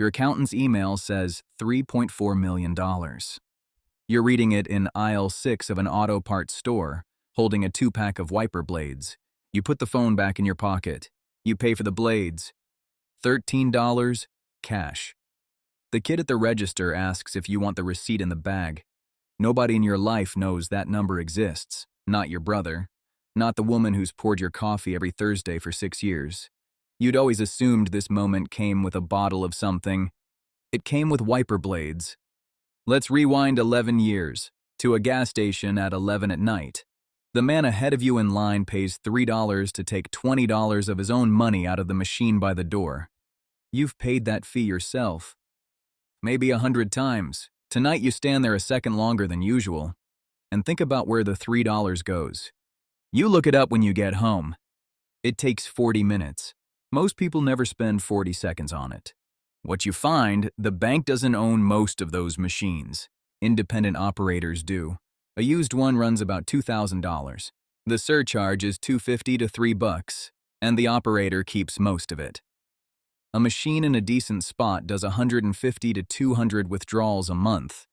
Your accountant's email says $3.4 million. You're reading it in aisle 6 of an auto parts store, holding a 2-pack of wiper blades. You put the phone back in your pocket. You pay for the blades. $13, cash. The kid at the register asks if you want the receipt in the bag. Nobody in your life knows that number exists. Not your brother. Not the woman who's poured your coffee every Thursday for 6 years. You'd always assumed this moment came with a bottle of something. It came with wiper blades. Let's rewind 11 years, to a gas station at 11 at night. The man ahead of you in line pays $3 to take $20 of his own money out of the machine by the door. You've paid that fee yourself. Maybe 100 times. Tonight you stand there a second longer than usual. And think about where the $3 goes. You look it up when you get home. It takes 40 minutes. Most people never spend 40 seconds on it. What you find, the bank doesn't own most of those machines. Independent operators do. A used one runs about $2,000. The surcharge is $2.50 to $3, and the operator keeps most of it. A machine in a decent spot does 150 to 200 withdrawals a month.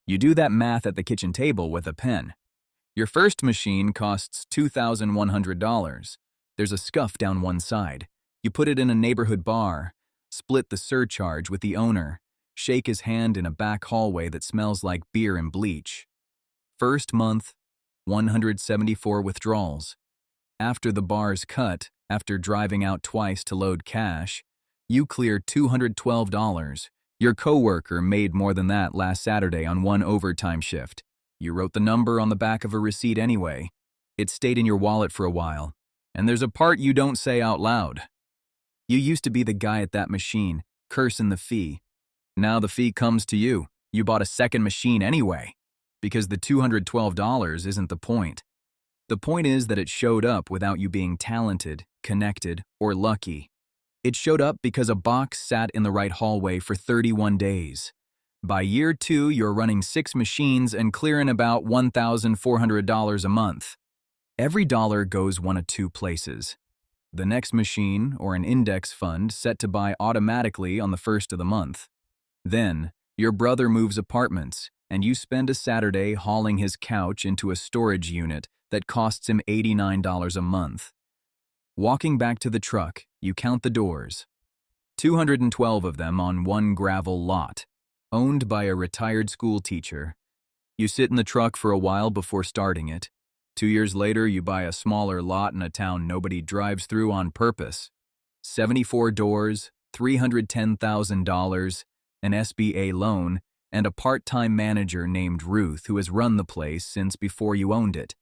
You do that math at the kitchen table with a pen. Your first machine costs $2,100. There's a scuff down one side. You put it in a neighborhood bar, split the surcharge with the owner, shake his hand in a back hallway that smells like beer and bleach. First month, 174 withdrawals. After the bar's cut, after driving out twice to load cash, you clear $212. Your coworker made more than that last Saturday on one overtime shift. You wrote the number on the back of a receipt anyway. It stayed in your wallet for a while, and there's a part you don't say out loud. You used to be the guy at that machine, cursing the fee. Now the fee comes to you. You bought a second machine anyway, because the $212 isn't the point. The point is that it showed up without you being talented, connected, or lucky. It showed up because a box sat in the right hallway for 31 days. By year 2, you're running 6 machines and clearing about $1,400 a month. Every dollar goes one of 2 places. The next machine, or an index fund set to buy automatically on the first of the month. Then, your brother moves apartments, and you spend a Saturday hauling his couch into a storage unit that costs him $89 a month. Walking back to the truck, you count the doors. 212 of them on one gravel lot, owned by a retired school teacher. You sit in the truck for a while before starting it. 2 years later, you buy a smaller lot in a town nobody drives through on purpose. 74 doors, $310,000, an SBA loan, and a part-time manager named Ruth who has run the place since before you owned it.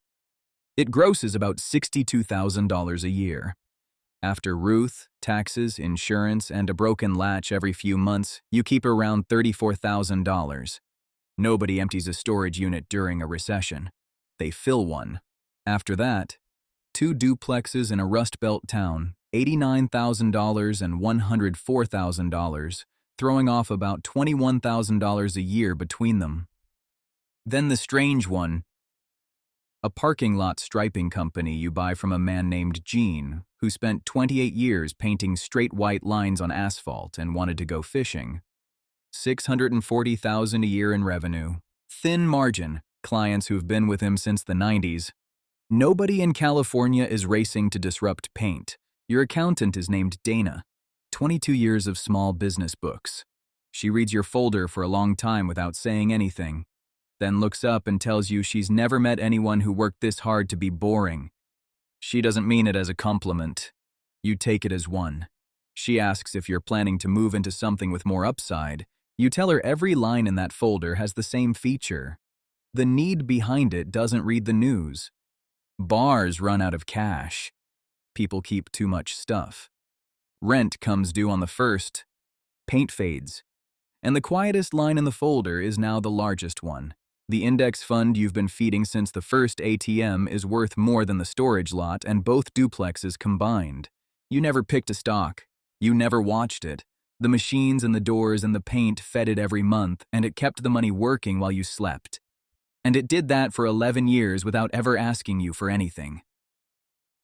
It grosses about $62,000 a year. After Ruth, taxes, insurance, and a broken latch every few months, you keep around $34,000. Nobody empties a storage unit during a recession. They fill one. After that, 2 duplexes in a Rust Belt town, $89,000 and $104,000, throwing off about $21,000 a year between them. Then the strange one, a parking lot striping company you buy from a man named Gene, who spent 28 years painting straight white lines on asphalt and wanted to go fishing. $640,000 a year in revenue. Thin margin, clients who've been with him since the 90s. Nobody in California is racing to disrupt paint. Your accountant is named Dana. 22 years of small business books. She reads your folder for a long time without saying anything, then looks up and tells you she's never met anyone who worked this hard to be boring. She doesn't mean it as a compliment. You take it as one. She asks if you're planning to move into something with more upside. You tell her every line in that folder has the same feature. The need behind it doesn't read the news. Bars run out of cash. People keep too much stuff. Rent comes due on the 1st. Paint fades. And the quietest line in the folder is now the largest one. The index fund you've been feeding since the first ATM is worth more than the storage lot and both duplexes combined. You never picked a stock. You never watched it. The machines and the doors and the paint fed it every month, and it kept the money working while you slept. And it did that for 11 years without ever asking you for anything.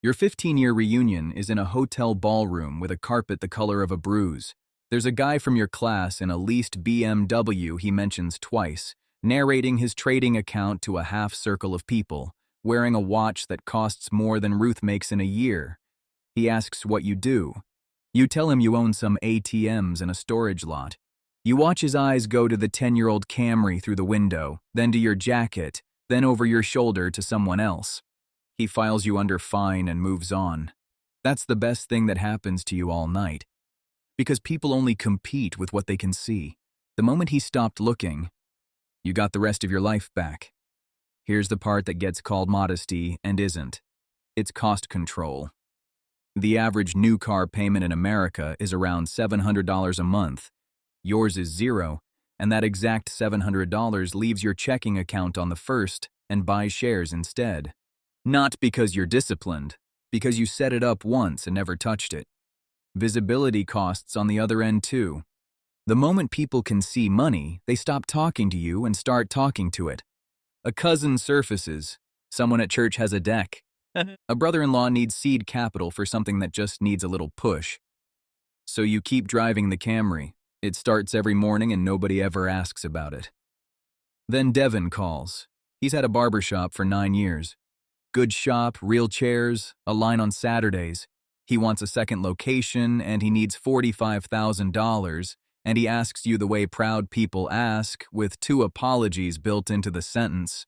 Your 15-year reunion is in a hotel ballroom with a carpet the color of a bruise. There's a guy from your class in a leased BMW he mentions twice, narrating his trading account to a half circle of people, wearing a watch that costs more than Ruth makes in a year. He asks what you do. You tell him you own some ATMs and a storage lot. You watch his eyes go to the 10-year-old Camry through the window, then to your jacket, then over your shoulder to someone else. He files you under fine and moves on. That's the best thing that happens to you all night. Because people only compete with what they can see. The moment he stopped looking, you got the rest of your life back. Here's the part that gets called modesty and isn't. It's cost control. The average new car payment in America is around $700 a month. Yours is zero, and that exact $700 leaves your checking account on the first and buys shares instead. Not because you're disciplined, because you set it up once and never touched it. Visibility costs on the other end too. The moment people can see money, they stop talking to you and start talking to it. A cousin surfaces. Someone at church has a deck. A brother-in-law needs seed capital for something that just needs a little push. So you keep driving the Camry. It starts every morning and nobody ever asks about it. Then Devin calls. He's had a barbershop for 9 years. Good shop, real chairs, a line on Saturdays. He wants a second location and he needs $45,000, and he asks you the way proud people ask, with 2 apologies built into the sentence.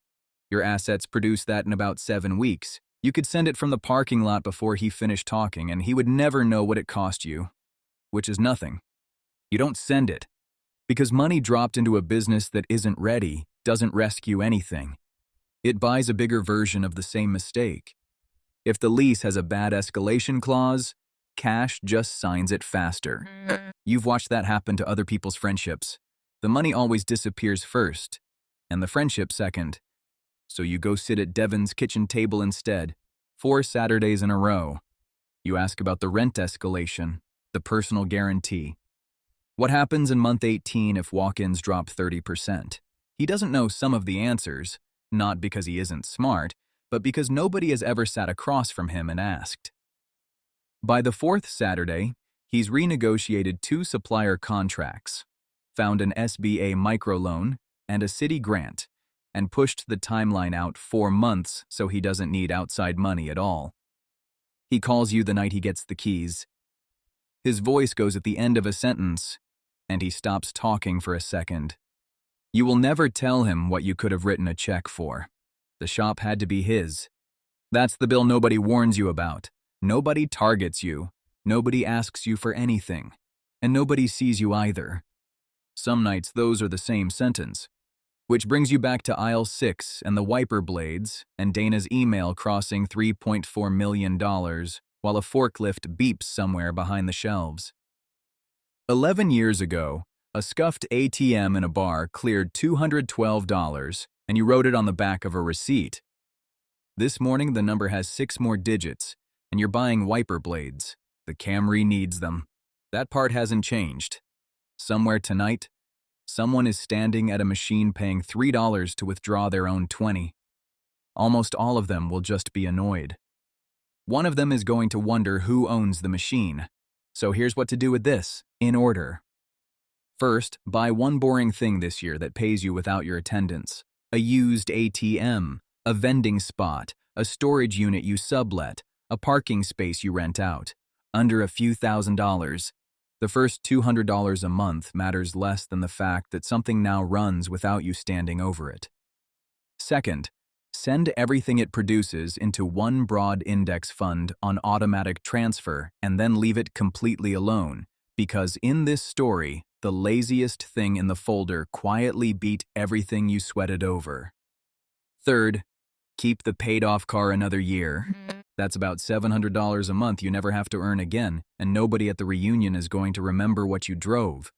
Your assets produce that in about 7 weeks. You could send it from the parking lot before he finished talking and he would never know what it cost you, which is nothing. You don't send it, because money dropped into a business that isn't ready doesn't rescue anything. It buys a bigger version of the same mistake. If the lease has a bad escalation clause, cash just signs it faster. You've watched that happen to other people's friendships. The money always disappears first, and the friendship second. So you go sit at Devin's kitchen table instead, 4 Saturdays in a row. You ask about the rent escalation, the personal guarantee. What happens in month 18 if walk-ins drop 30%? He doesn't know some of the answers, not because he isn't smart, but because nobody has ever sat across from him and asked. By the 4th Saturday, he's renegotiated 2 supplier contracts, found an SBA microloan and a city grant, and pushed the timeline out 4 months so he doesn't need outside money at all. He calls you the night he gets the keys. His voice goes at the end of a sentence, and he stops talking for a second. You will never tell him what you could have written a check for. The shop had to be his. That's the bill nobody warns you about. Nobody targets you. Nobody asks you for anything. And nobody sees you either. Some nights those are the same sentence. Which brings you back to aisle 6 and the wiper blades and Dana's email crossing $3.4 million while a forklift beeps somewhere behind the shelves. 11 years ago, a scuffed ATM in a bar cleared $212 and you wrote it on the back of a receipt. This morning the number has 6 more digits and you're buying wiper blades. The Camry needs them. That part hasn't changed. Somewhere tonight, someone is standing at a machine paying $3 to withdraw their own 20. Almost all of them will just be annoyed. One of them is going to wonder who owns the machine. So here's what to do with this, in order. First, buy one boring thing this year that pays you without your attendance. A used ATM, a vending spot, a storage unit you sublet, a parking space you rent out. Under a few $1,000s. The first $200 a month matters less than the fact that something now runs without you standing over it. Second, send everything it produces into one broad index fund on automatic transfer and then leave it completely alone, because in this story, the laziest thing in the folder quietly beat everything you sweated over. Third, keep the paid-off car another year. That's about $700 a month you never have to earn again, and nobody at the reunion is going to remember what you drove.